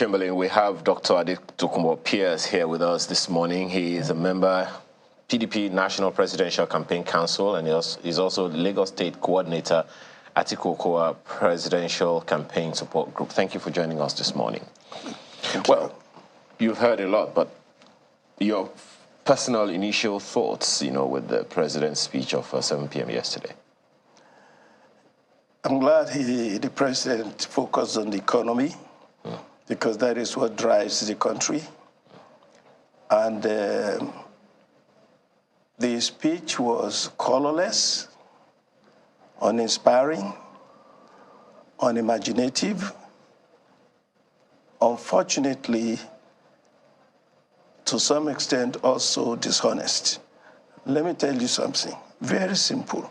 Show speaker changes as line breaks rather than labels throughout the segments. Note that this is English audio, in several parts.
Chamberlain, we have Dr. Tokumbo Pierce here with us this morning. He is a member, PDP National Presidential Campaign Council, and he's also Lagos State Coordinator, Atiku Presidential Campaign Support Group. Thank you for joining us this morning. Well, you've heard a lot, but your personal initial thoughts, with the president's speech of 7 p.m. yesterday.
I'm glad the president focused on the economy, because that is what drives the country. And the speech was colorless, uninspiring, unimaginative, unfortunately, to some extent also dishonest. Let me tell you something very simple.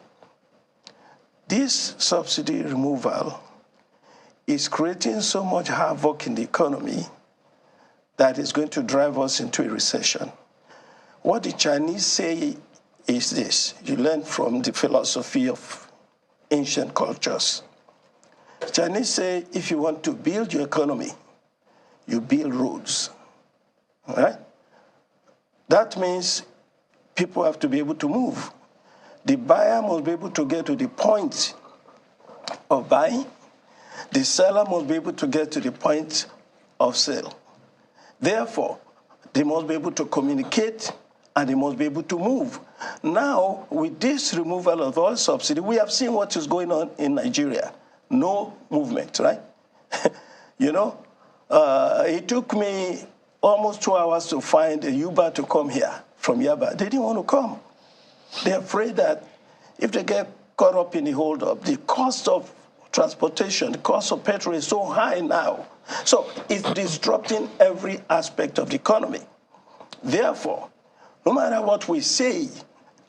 This subsidy removal is creating so much havoc in the economy that is going to drive us into a recession. What the Chinese say is this. You learn from the philosophy of ancient cultures. The Chinese say if you want to build your economy, you build roads, all right? That means people have to be able to move. The buyer must be able to get to the point of buying. The seller must be able to get to the point of sale. Therefore, they must be able to communicate and they must be able to move. Now, with this removal of oil subsidy, we have seen what is going on in Nigeria. No movement, right? It took me almost 2 hours to find a Uber to come here from Yaba. They didn't want to come. They're afraid that if they get caught up in the holdup, the cost of transportation, the cost of petrol is so high now. So it's disrupting every aspect of the economy. Therefore, no matter what we say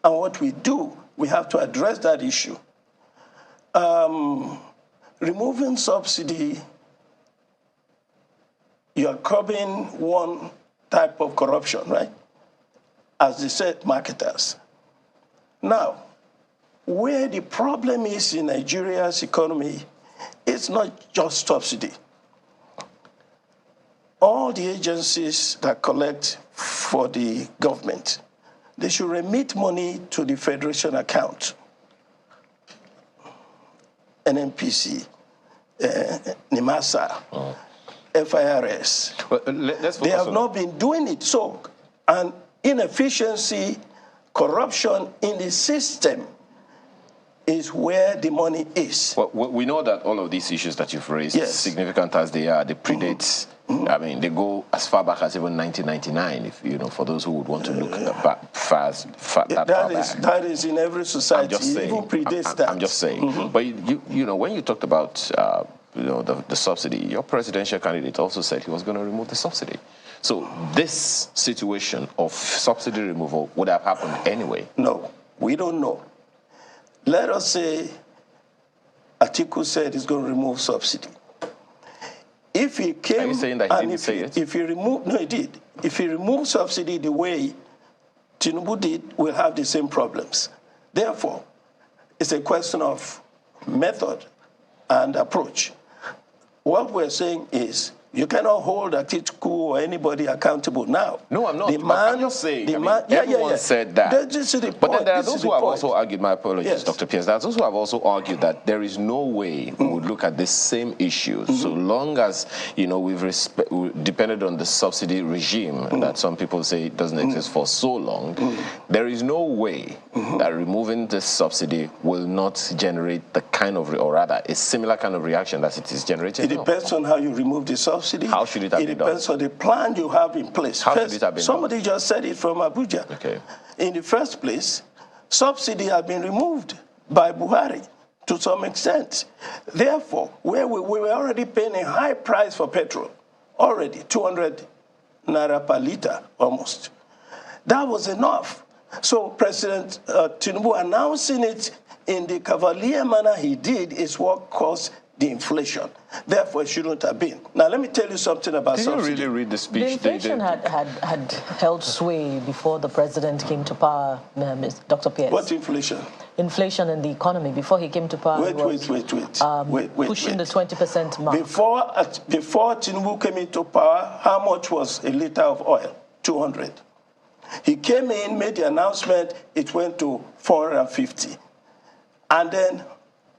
and what we do, we have to address that issue. Removing subsidy, you are curbing one type of corruption, right? As they said, marketers. Now, where the problem is in Nigeria's economy, it's not just subsidy. All the agencies that collect for the government, they should remit money to the federation account. NNPC, NIMASA, FIRS.
Well, they
have not been doing it. So, an inefficiency, corruption in the system is where the money is.
Well, we know that all of these issues that you've raised,
yes,
significant as they are, they predate. I mean, they go as far back as even 1999. If for those who would want to look back far back.
That is in every society.
I'm just saying,
even predates that.
I'm just saying. But when you talked about the subsidy, your presidential candidate also said he was going to remove the subsidy. So this situation of subsidy removal would have happened anyway.
No, we don't know. Let us say Atiku said he's going to remove subsidy. If he came,
are you saying that he didn't say it?
If he removed, no, he did. If he removed subsidy the way Tinubu did, we'll have the same problems. Therefore, it's a question of method and approach. What we're saying is, you cannot hold Atiku or anybody accountable now.
No, I'm not. I'm just saying. Everyone said that. But then there are those who have also argued, my apologies, yes, Dr. Pierce, there are those who have also argued that there is no way we would look at this same issue so long as, we've depended on the subsidy regime that some people say doesn't exist for so long. There is no way that removing this subsidy will not generate the kind of, or rather, a similar kind of reaction that it is generating.
It depends on how you remove the subsidy.
How should it have been done?
It depends on the plan you have in place.
How should it have been
somebody
done?
just said it from Abuja.
Okay.
In the first place, subsidy had been removed by Buhari to some extent. Therefore, we were already paying a high price for petrol, already 200 naira per liter almost. That was enough. So President Tinubu announcing it in the cavalier manner he did is what caused the inflation. Therefore, it shouldn't have been. Now, let me tell you something about subsidy.
Did you really read the speech?
The inflation had held sway before the president came to power, Dr. Pierce.
What inflation?
Inflation in the economy. Before he came to power,
wait,
pushing the 20% mark.
Before Tinubu came into power, how much was a liter of oil? 200. He came in, made the announcement, it went to 450. And then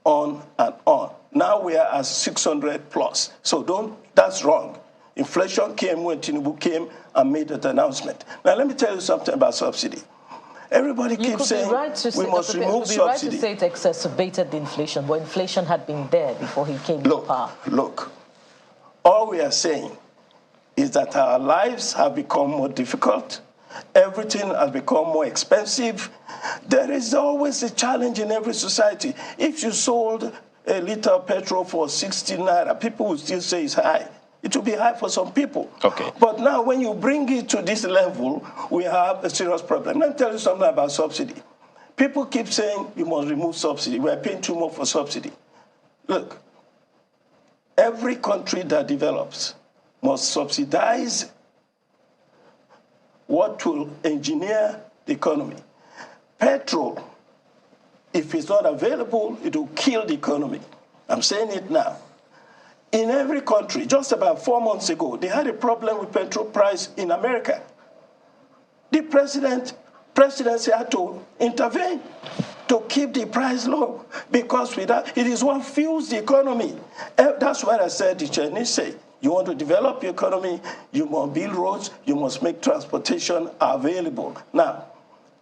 on and on. Now we are at 600 plus. So that's wrong. Inflation came when Tinubu came and made that announcement. Now let me tell you something about subsidy. Everybody keeps saying we must remove subsidy.
Right to say it exacerbated the inflation, but inflation had been there before he came to power.
Look, all we are saying is that our lives have become more difficult. Everything has become more expensive. There is always a challenge in every society. If you sold a liter of petrol for 60 naira, people would still say it's high. It will be high for some people.
Okay.
But now when you bring it to this level, we have a serious problem. Let me tell you something about subsidy. People keep saying you must remove subsidy. We are paying too much for subsidy. Look, every country that develops must subsidize what will engineer the economy. Petrol, if it's not available, it will kill the economy. I'm saying it now. In every country, just about 4 months ago, they had a problem with petrol price in America. The presidency had to intervene to keep the price low, because without it is what fuels the economy. That's what I said the Chinese say. You want to develop your economy, you must build roads, you must make transportation available. Now,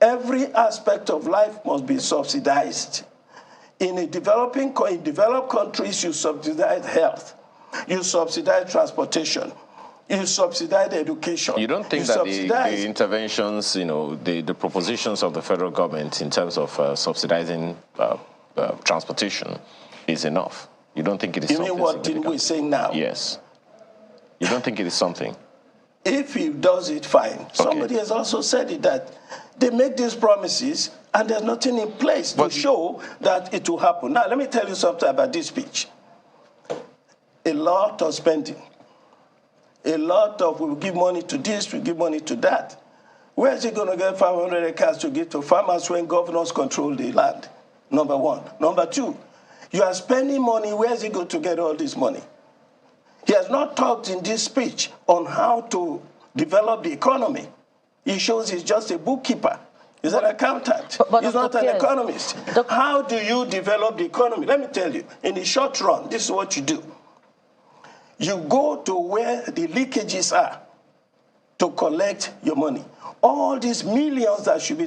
every aspect of life must be subsidized. In developed countries, you subsidize health, you subsidize transportation, you subsidize education.
You don't think that the interventions, the propositions of the federal government in terms of subsidizing transportation is enough? You don't think it is? You mean
what Tinubu is saying now?
Yes. You don't think it is something?
If he does it, fine. Okay. Somebody has also said it, that they make these promises and there's nothing in place to show that it will happen. Now, let me tell you something about this speech. A lot of spending. A lot of, we will give money to this, we give money to that. Where is he going to get 500 acres to give to farmers when governors control the land? Number one. Number two, you are spending money, where is he going to get all this money? He has not talked in this speech on how to develop the economy. He shows he's just a bookkeeper. He's an accountant. He's not an economist. How do you develop the economy? Let me tell you, in the short run, this is what you do. You go to where the leakages are to collect your money. All these millions that should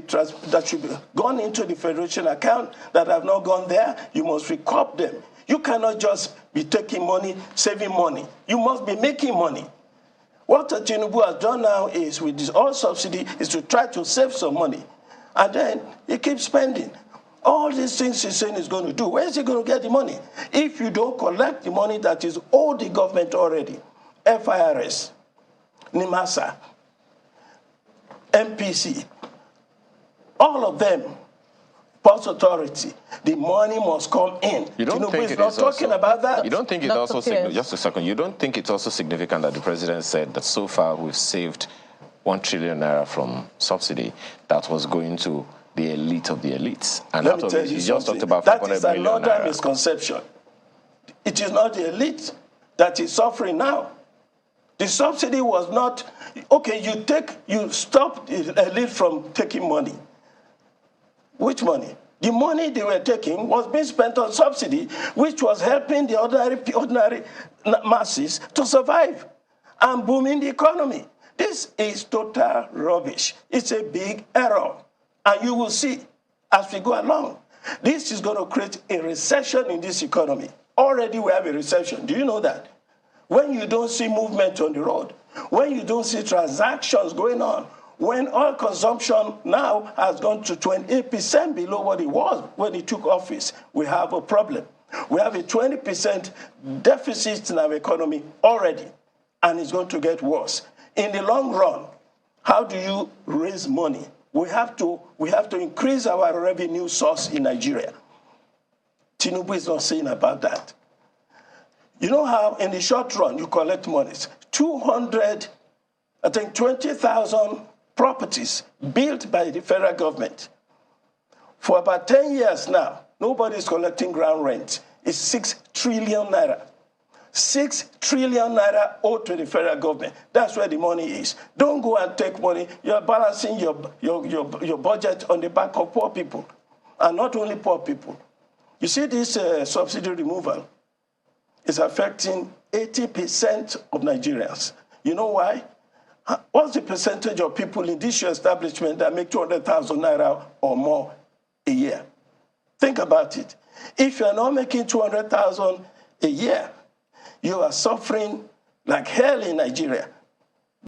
be gone into the Federation account that have not gone there, you must recoup them. You cannot just be taking money, saving money. You must be making money. What Tinubu has done now is, with this oil subsidy, is to try to save some money. And then he keeps spending. All these things he's saying he's going to do, where is he going to get the money? If you don't collect the money that is owed the government already, FIRS, NIMASA, MPC, all of them, Ports Authority, the money must come in.
You don't think it is talking about that? You don't think it also just a second? You don't think it's also significant that the president said that so far we've saved 1 trillion naira from subsidy that was going to the elite of the elites, and
let me tell you
just talked about
that is another misconception. It is not the elite that is suffering now. The subsidy was not okay. You stop the elite from taking money. Which money? The money they were taking was being spent on subsidy, which was helping the ordinary masses to survive and booming the economy. This is total rubbish. It's a big error. And you will see as we go along, this is going to create a recession in this economy. Already we have a recession. Do you know that? When you don't see movement on the road, when you don't see transactions going on, when oil consumption now has gone to 28% below what it was when he took office, we have a problem. We have a 20% deficit in our economy already, and it's going to get worse. In the long run, how do you raise money? We have to increase our revenue source in Nigeria. Tinubu is not saying about that. You know how in the short run you collect monies? 20,000 properties built by the federal government. For about 10 years now, nobody's collecting ground rent. It's 6 trillion naira. 6 trillion naira owed to the federal government. That's where the money is. Don't go and take money. You're balancing your budget on the back of poor people. And not only poor people. You see, this subsidy removal is affecting 80% of Nigerians. You know why? What's the percentage of people in this establishment that make 200,000 naira or more a year? Think about it. If you're not making 200,000 a year, you are suffering like hell in Nigeria.